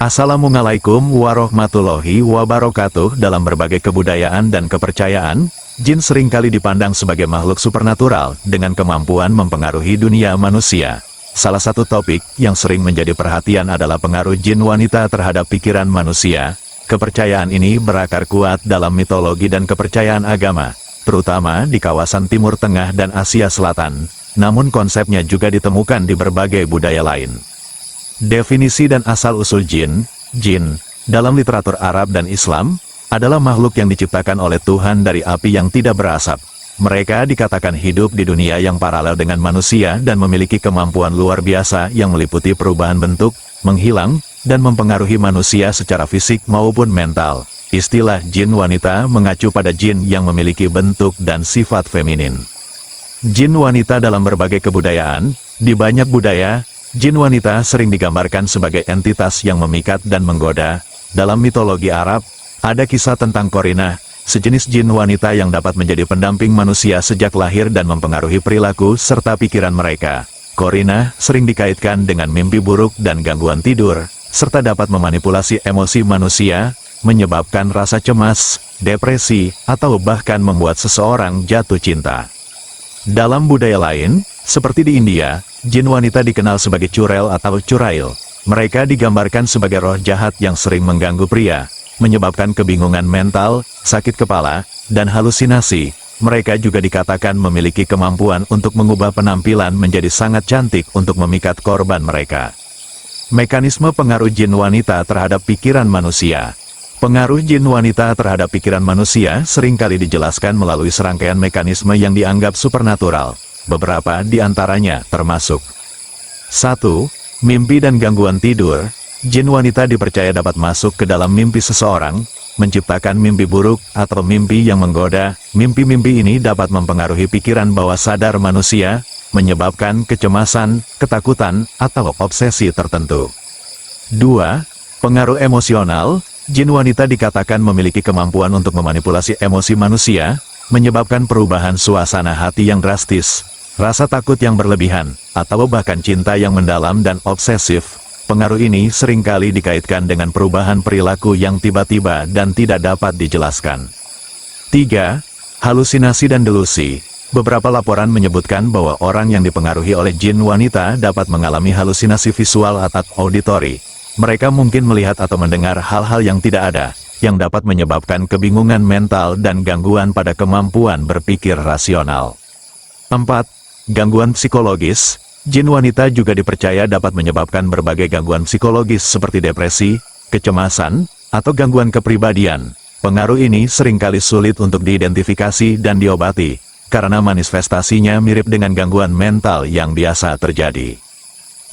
Assalamualaikum warahmatullahi wabarakatuh. Dalam berbagai kebudayaan dan kepercayaan, jin seringkali dipandang sebagai makhluk supernatural dengan kemampuan mempengaruhi dunia manusia. Salah satu topik yang sering menjadi perhatian adalah pengaruh jin wanita terhadap pikiran manusia. Kepercayaan ini berakar kuat dalam mitologi dan kepercayaan agama, terutama di kawasan Timur Tengah dan Asia Selatan. Namun konsepnya juga ditemukan di berbagai budaya lain. Definisi dan asal-usul jin, dalam literatur Arab dan Islam, adalah makhluk yang diciptakan oleh Tuhan dari api yang tidak berasap. Mereka dikatakan hidup di dunia yang paralel dengan manusia dan memiliki kemampuan luar biasa yang meliputi perubahan bentuk, menghilang, dan mempengaruhi manusia secara fisik maupun mental. Istilah jin wanita mengacu pada jin yang memiliki bentuk dan sifat feminin. Jin wanita dalam berbagai kebudayaan, di banyak budaya, jin wanita sering digambarkan sebagai entitas yang memikat dan menggoda. Dalam mitologi Arab, ada kisah tentang Qorinah, sejenis jin wanita yang dapat menjadi pendamping manusia sejak lahir dan mempengaruhi perilaku serta pikiran mereka. Qorinah sering dikaitkan dengan mimpi buruk dan gangguan tidur, serta dapat memanipulasi emosi manusia, menyebabkan rasa cemas, depresi, atau bahkan membuat seseorang jatuh cinta. Dalam budaya lain, seperti di India, jin wanita dikenal sebagai Churel atau Churail. Mereka digambarkan sebagai roh jahat yang sering mengganggu pria, menyebabkan kebingungan mental, sakit kepala, dan halusinasi. Mereka juga dikatakan memiliki kemampuan untuk mengubah penampilan menjadi sangat cantik untuk memikat korban mereka. Mekanisme pengaruh jin wanita terhadap pikiran manusia. Pengaruh jin wanita terhadap pikiran manusia seringkali dijelaskan melalui serangkaian mekanisme yang dianggap supernatural. Beberapa di antaranya termasuk 1. Mimpi dan gangguan tidur. Jin wanita dipercaya dapat masuk ke dalam mimpi seseorang, menciptakan mimpi buruk atau mimpi yang menggoda. Mimpi-mimpi ini dapat mempengaruhi pikiran bawah sadar manusia, menyebabkan kecemasan, ketakutan, atau obsesi tertentu. 2. Pengaruh emosional. Jin wanita dikatakan memiliki kemampuan untuk memanipulasi emosi manusia, menyebabkan perubahan suasana hati yang drastis, rasa takut yang berlebihan, atau bahkan cinta yang mendalam dan obsesif. Pengaruh ini seringkali dikaitkan dengan perubahan perilaku yang tiba-tiba dan tidak dapat dijelaskan. 3. Halusinasi dan delusi. Beberapa laporan menyebutkan bahwa orang yang dipengaruhi oleh jin wanita dapat mengalami halusinasi visual atau auditori. Mereka mungkin melihat atau mendengar hal-hal yang tidak ada, yang dapat menyebabkan kebingungan mental dan gangguan pada kemampuan berpikir rasional. 4. Gangguan psikologis. Jin wanita juga dipercaya dapat menyebabkan berbagai gangguan psikologis seperti depresi, kecemasan, atau gangguan kepribadian. Pengaruh ini seringkali sulit untuk diidentifikasi dan diobati, karena manifestasinya mirip dengan gangguan mental yang biasa terjadi.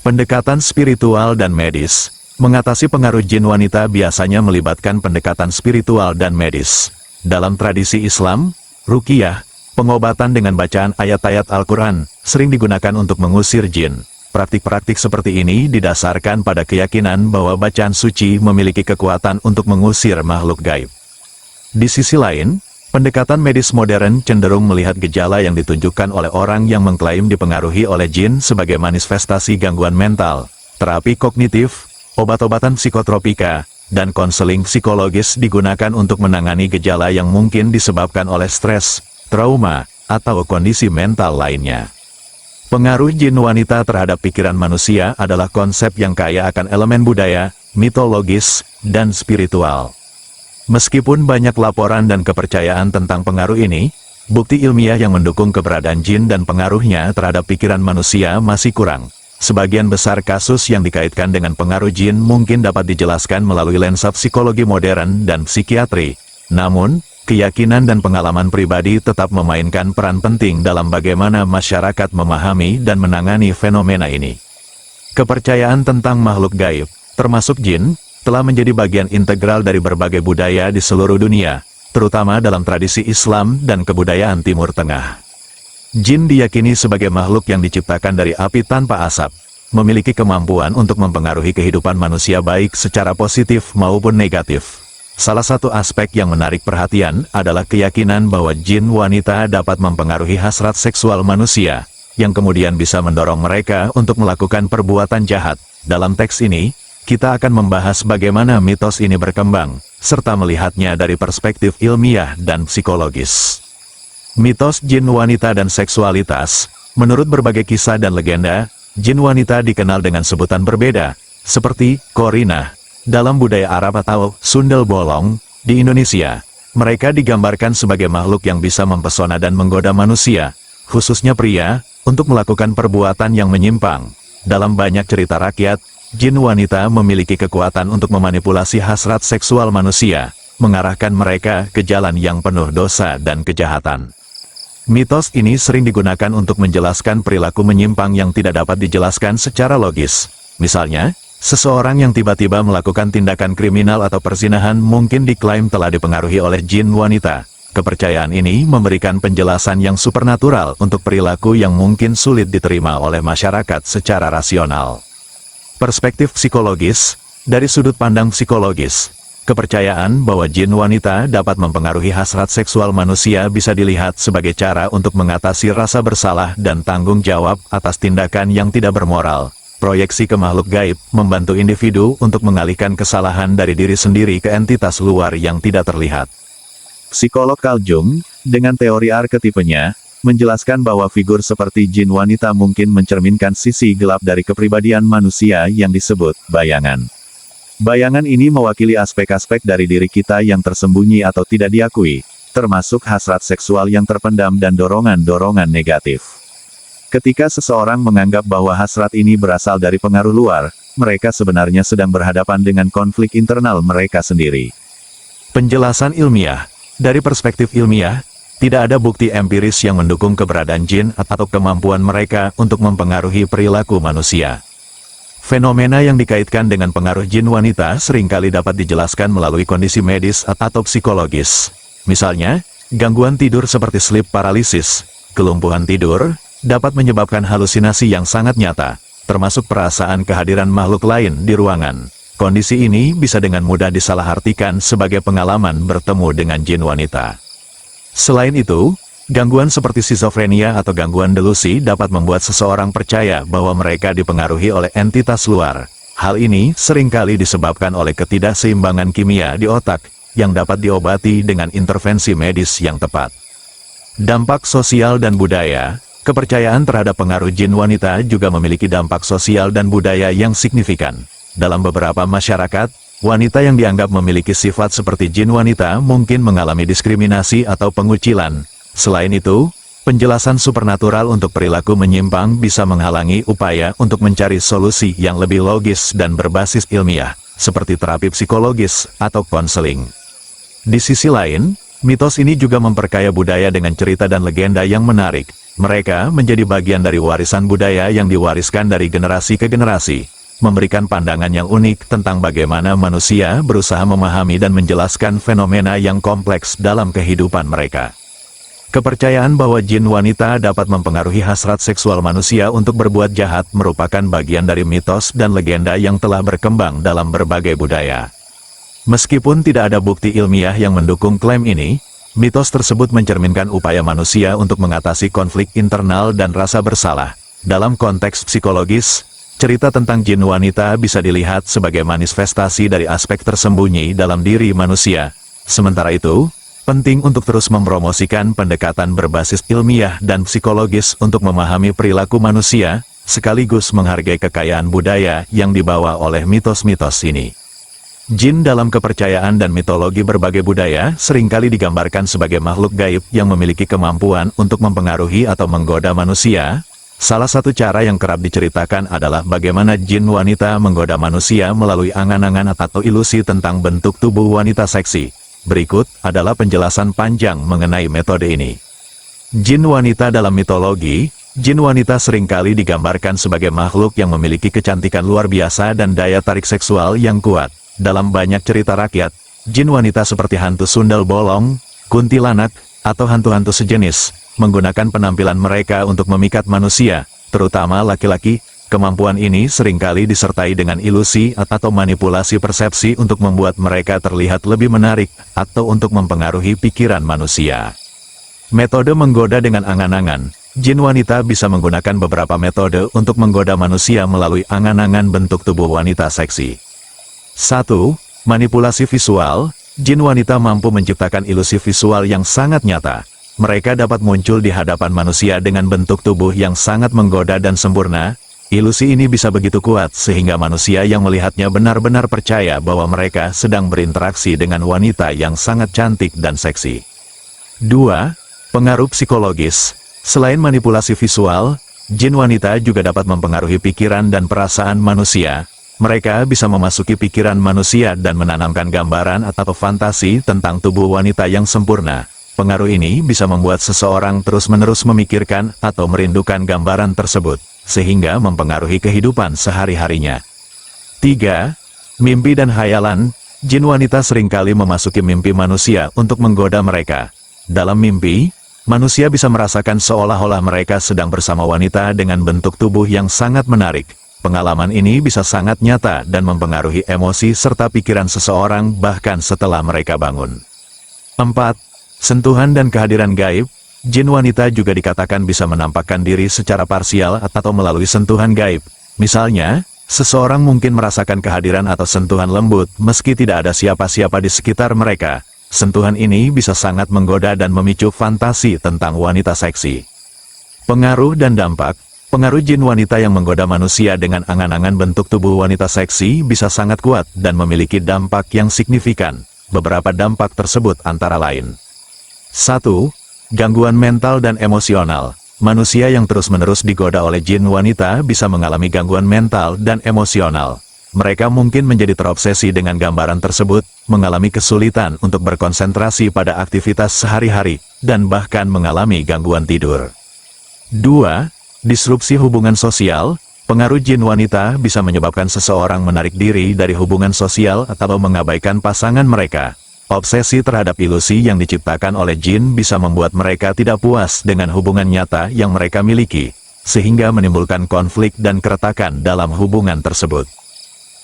Pendekatan spiritual dan medis. Mengatasi pengaruh jin wanita biasanya melibatkan pendekatan spiritual dan medis. Dalam tradisi Islam, ruqyah, pengobatan dengan bacaan ayat-ayat Al-Quran, sering digunakan untuk mengusir jin. Praktik-praktik seperti ini didasarkan pada keyakinan bahwa bacaan suci memiliki kekuatan untuk mengusir makhluk gaib. Di sisi lain, pendekatan medis modern cenderung melihat gejala yang ditunjukkan oleh orang yang mengklaim dipengaruhi oleh jin sebagai manifestasi gangguan mental. Terapi kognitif, obat-obatan psikotropika, dan konseling psikologis digunakan untuk menangani gejala yang mungkin disebabkan oleh stres, trauma, atau kondisi mental lainnya. Pengaruh jin wanita terhadap pikiran manusia adalah konsep yang kaya akan elemen budaya, mitologis, dan spiritual. Meskipun banyak laporan dan kepercayaan tentang pengaruh ini, bukti ilmiah yang mendukung keberadaan jin dan pengaruhnya terhadap pikiran manusia masih kurang. Sebagian besar kasus yang dikaitkan dengan pengaruh jin mungkin dapat dijelaskan melalui lensa psikologi modern dan psikiatri. Namun, keyakinan dan pengalaman pribadi tetap memainkan peran penting dalam bagaimana masyarakat memahami dan menangani fenomena ini. Kepercayaan tentang makhluk gaib, termasuk jin, telah menjadi bagian integral dari berbagai budaya di seluruh dunia, terutama dalam tradisi Islam dan kebudayaan Timur Tengah. Jin diyakini sebagai makhluk yang diciptakan dari api tanpa asap, memiliki kemampuan untuk mempengaruhi kehidupan manusia baik secara positif maupun negatif. Salah satu aspek yang menarik perhatian adalah keyakinan bahwa jin wanita dapat mempengaruhi hasrat seksual manusia, yang kemudian bisa mendorong mereka untuk melakukan perbuatan jahat. Dalam teks ini, kita akan membahas bagaimana mitos ini berkembang, serta melihatnya dari perspektif ilmiah dan psikologis. Mitos jin wanita dan seksualitas. Menurut berbagai kisah dan legenda, jin wanita dikenal dengan sebutan berbeda, seperti Korina dalam budaya Arab atau Sundel Bolong di Indonesia. Mereka digambarkan sebagai makhluk yang bisa mempesona dan menggoda manusia, khususnya pria, untuk melakukan perbuatan yang menyimpang. Dalam banyak cerita rakyat, jin wanita memiliki kekuatan untuk memanipulasi hasrat seksual manusia, mengarahkan mereka ke jalan yang penuh dosa dan kejahatan. Mitos ini sering digunakan untuk menjelaskan perilaku menyimpang yang tidak dapat dijelaskan secara logis. Misalnya, seseorang yang tiba-tiba melakukan tindakan kriminal atau perzinahan mungkin diklaim telah dipengaruhi oleh jin wanita. Kepercayaan ini memberikan penjelasan yang supernatural untuk perilaku yang mungkin sulit diterima oleh masyarakat secara rasional. Perspektif psikologis. Dari sudut pandang psikologis, kepercayaan bahwa jin wanita dapat mempengaruhi hasrat seksual manusia bisa dilihat sebagai cara untuk mengatasi rasa bersalah dan tanggung jawab atas tindakan yang tidak bermoral. Proyeksi ke makhluk gaib membantu individu untuk mengalihkan kesalahan dari diri sendiri ke entitas luar yang tidak terlihat. Psikolog Carl Jung, dengan teori arketipenya, menjelaskan bahwa figur seperti jin wanita mungkin mencerminkan sisi gelap dari kepribadian manusia yang disebut bayangan. Bayangan ini mewakili aspek-aspek dari diri kita yang tersembunyi atau tidak diakui, termasuk hasrat seksual yang terpendam dan dorongan-dorongan negatif. Ketika seseorang menganggap bahwa hasrat ini berasal dari pengaruh luar, mereka sebenarnya sedang berhadapan dengan konflik internal mereka sendiri. Penjelasan ilmiah. Dari perspektif ilmiah, tidak ada bukti empiris yang mendukung keberadaan jin atau kemampuan mereka untuk mempengaruhi perilaku manusia. Fenomena yang dikaitkan dengan pengaruh jin wanita seringkali dapat dijelaskan melalui kondisi medis atau psikologis. Misalnya, gangguan tidur seperti sleep paralysis, kelumpuhan tidur, dapat menyebabkan halusinasi yang sangat nyata, termasuk perasaan kehadiran makhluk lain di ruangan. Kondisi ini bisa dengan mudah disalahartikan sebagai pengalaman bertemu dengan jin wanita. Selain itu, gangguan seperti skizofrenia atau gangguan delusi dapat membuat seseorang percaya bahwa mereka dipengaruhi oleh entitas luar. Hal ini seringkali disebabkan oleh ketidakseimbangan kimia di otak, yang dapat diobati dengan intervensi medis yang tepat. Dampak sosial dan budaya. Kepercayaan terhadap pengaruh jin wanita juga memiliki dampak sosial dan budaya yang signifikan. Dalam beberapa masyarakat, wanita yang dianggap memiliki sifat seperti jin wanita mungkin mengalami diskriminasi atau pengucilan. Selain itu, penjelasan supernatural untuk perilaku menyimpang bisa menghalangi upaya untuk mencari solusi yang lebih logis dan berbasis ilmiah, seperti terapi psikologis atau konseling. Di sisi lain, mitos ini juga memperkaya budaya dengan cerita dan legenda yang menarik. Mereka menjadi bagian dari warisan budaya yang diwariskan dari generasi ke generasi, memberikan pandangan yang unik tentang bagaimana manusia berusaha memahami dan menjelaskan fenomena yang kompleks dalam kehidupan mereka. Kepercayaan bahwa jin wanita dapat mempengaruhi hasrat seksual manusia untuk berbuat jahat merupakan bagian dari mitos dan legenda yang telah berkembang dalam berbagai budaya. Meskipun tidak ada bukti ilmiah yang mendukung klaim ini, mitos tersebut mencerminkan upaya manusia untuk mengatasi konflik internal dan rasa bersalah. Dalam konteks psikologis, cerita tentang jin wanita bisa dilihat sebagai manifestasi dari aspek tersembunyi dalam diri manusia. Sementara itu, penting untuk terus mempromosikan pendekatan berbasis ilmiah dan psikologis untuk memahami perilaku manusia, sekaligus menghargai kekayaan budaya yang dibawa oleh mitos-mitos ini. Jin dalam kepercayaan dan mitologi berbagai budaya seringkali digambarkan sebagai makhluk gaib yang memiliki kemampuan untuk mempengaruhi atau menggoda manusia. Salah satu cara yang kerap diceritakan adalah bagaimana jin wanita menggoda manusia melalui angan-angan atau ilusi tentang bentuk tubuh wanita seksi. Berikut adalah penjelasan panjang mengenai metode ini. Jin wanita dalam mitologi. Jin wanita seringkali digambarkan sebagai makhluk yang memiliki kecantikan luar biasa dan daya tarik seksual yang kuat. Dalam banyak cerita rakyat, jin wanita seperti hantu sundel bolong, kuntilanak, atau hantu-hantu sejenis, menggunakan penampilan mereka untuk memikat manusia, terutama laki-laki. Kemampuan ini seringkali disertai dengan ilusi atau manipulasi persepsi untuk membuat mereka terlihat lebih menarik, atau untuk mempengaruhi pikiran manusia. Metode menggoda dengan angan-angan. Jin wanita bisa menggunakan beberapa metode untuk menggoda manusia melalui angan-angan bentuk tubuh wanita seksi. 1. Manipulasi visual. Jin wanita mampu menciptakan ilusi visual yang sangat nyata. Mereka dapat muncul di hadapan manusia dengan bentuk tubuh yang sangat menggoda dan sempurna. Ilusi ini bisa begitu kuat sehingga manusia yang melihatnya benar-benar percaya bahwa mereka sedang berinteraksi dengan wanita yang sangat cantik dan seksi. 2. Pengaruh psikologis. Selain manipulasi visual, jin wanita juga dapat mempengaruhi pikiran dan perasaan manusia. Mereka bisa memasuki pikiran manusia dan menanamkan gambaran atau fantasi tentang tubuh wanita yang sempurna. Pengaruh ini bisa membuat seseorang terus-menerus memikirkan atau merindukan gambaran tersebut, sehingga mempengaruhi kehidupan sehari-harinya. 3. Mimpi dan hayalan. Jin wanita seringkali memasuki mimpi manusia untuk menggoda mereka. Dalam mimpi, manusia bisa merasakan seolah-olah mereka sedang bersama wanita dengan bentuk tubuh yang sangat menarik. Pengalaman ini bisa sangat nyata dan mempengaruhi emosi serta pikiran seseorang bahkan setelah mereka bangun. 4. Sentuhan dan kehadiran gaib. Jin wanita juga dikatakan bisa menampakkan diri secara parsial atau melalui sentuhan gaib. Misalnya, seseorang mungkin merasakan kehadiran atau sentuhan lembut meski tidak ada siapa-siapa di sekitar mereka. Sentuhan ini bisa sangat menggoda dan memicu fantasi tentang wanita seksi. Pengaruh dan dampak. Pengaruh jin wanita yang menggoda manusia dengan angan-angan bentuk tubuh wanita seksi bisa sangat kuat dan memiliki dampak yang signifikan. Beberapa dampak tersebut antara lain. 1. Gangguan mental dan emosional. Manusia yang terus-menerus digoda oleh jin wanita bisa mengalami gangguan mental dan emosional. Mereka mungkin menjadi terobsesi dengan gambaran tersebut, mengalami kesulitan untuk berkonsentrasi pada aktivitas sehari-hari, dan bahkan mengalami gangguan tidur. 2. Disrupsi hubungan sosial. Pengaruh jin wanita bisa menyebabkan seseorang menarik diri dari hubungan sosial atau mengabaikan pasangan mereka. Obsesi terhadap ilusi yang diciptakan oleh jin bisa membuat mereka tidak puas dengan hubungan nyata yang mereka miliki, sehingga menimbulkan konflik dan keretakan dalam hubungan tersebut.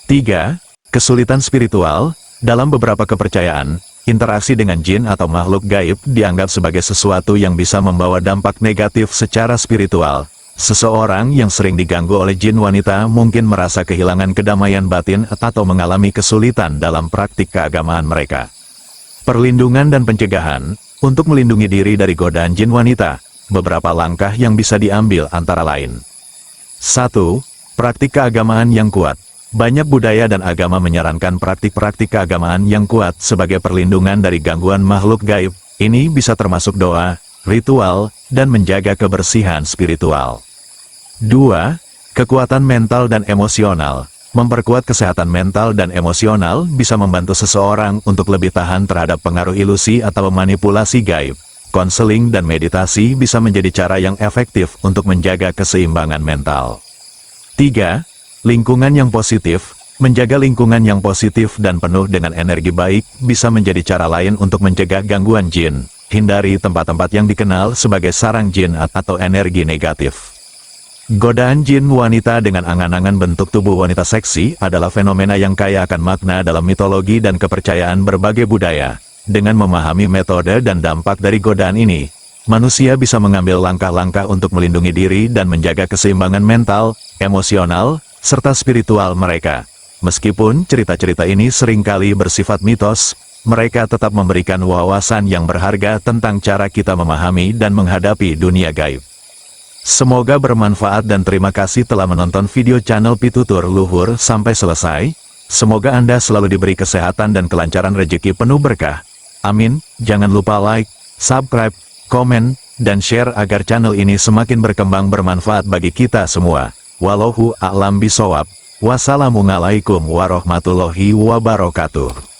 3. Kesulitan spiritual. Dalam beberapa kepercayaan, interaksi dengan jin atau makhluk gaib dianggap sebagai sesuatu yang bisa membawa dampak negatif secara spiritual. Seseorang yang sering diganggu oleh jin wanita mungkin merasa kehilangan kedamaian batin atau mengalami kesulitan dalam praktik keagamaan mereka. Perlindungan dan pencegahan. Untuk melindungi diri dari godaan jin wanita, beberapa langkah yang bisa diambil antara lain. 1. Praktik keagamaan yang kuat. Banyak budaya dan agama menyarankan praktik-praktik keagamaan yang kuat sebagai perlindungan dari gangguan makhluk gaib. Ini bisa termasuk doa, ritual, dan menjaga kebersihan spiritual. 2. Kekuatan mental dan emosional. Memperkuat kesehatan mental dan emosional bisa membantu seseorang untuk lebih tahan terhadap pengaruh ilusi atau manipulasi gaib. Konseling dan meditasi bisa menjadi cara yang efektif untuk menjaga keseimbangan mental. 3. Lingkungan yang positif. Menjaga lingkungan yang positif dan penuh dengan energi baik bisa menjadi cara lain untuk mencegah gangguan jin. Hindari tempat-tempat yang dikenal sebagai sarang jin atau energi negatif. Godaan jin wanita dengan angan-angan bentuk tubuh wanita seksi adalah fenomena yang kaya akan makna dalam mitologi dan kepercayaan berbagai budaya. Dengan memahami metode dan dampak dari godaan ini, manusia bisa mengambil langkah-langkah untuk melindungi diri dan menjaga keseimbangan mental, emosional, serta spiritual mereka. Meskipun cerita-cerita ini seringkali bersifat mitos, mereka tetap memberikan wawasan yang berharga tentang cara kita memahami dan menghadapi dunia gaib. Semoga bermanfaat dan terima kasih telah menonton video channel Pitutur Luhur sampai selesai. Semoga Anda selalu diberi kesehatan dan kelancaran rezeki penuh berkah. Amin. Jangan lupa like, subscribe, komen, dan share agar channel ini semakin berkembang bermanfaat bagi kita semua. Wallahu a'lam bishawab. Wassalamualaikum warahmatullahi wabarakatuh.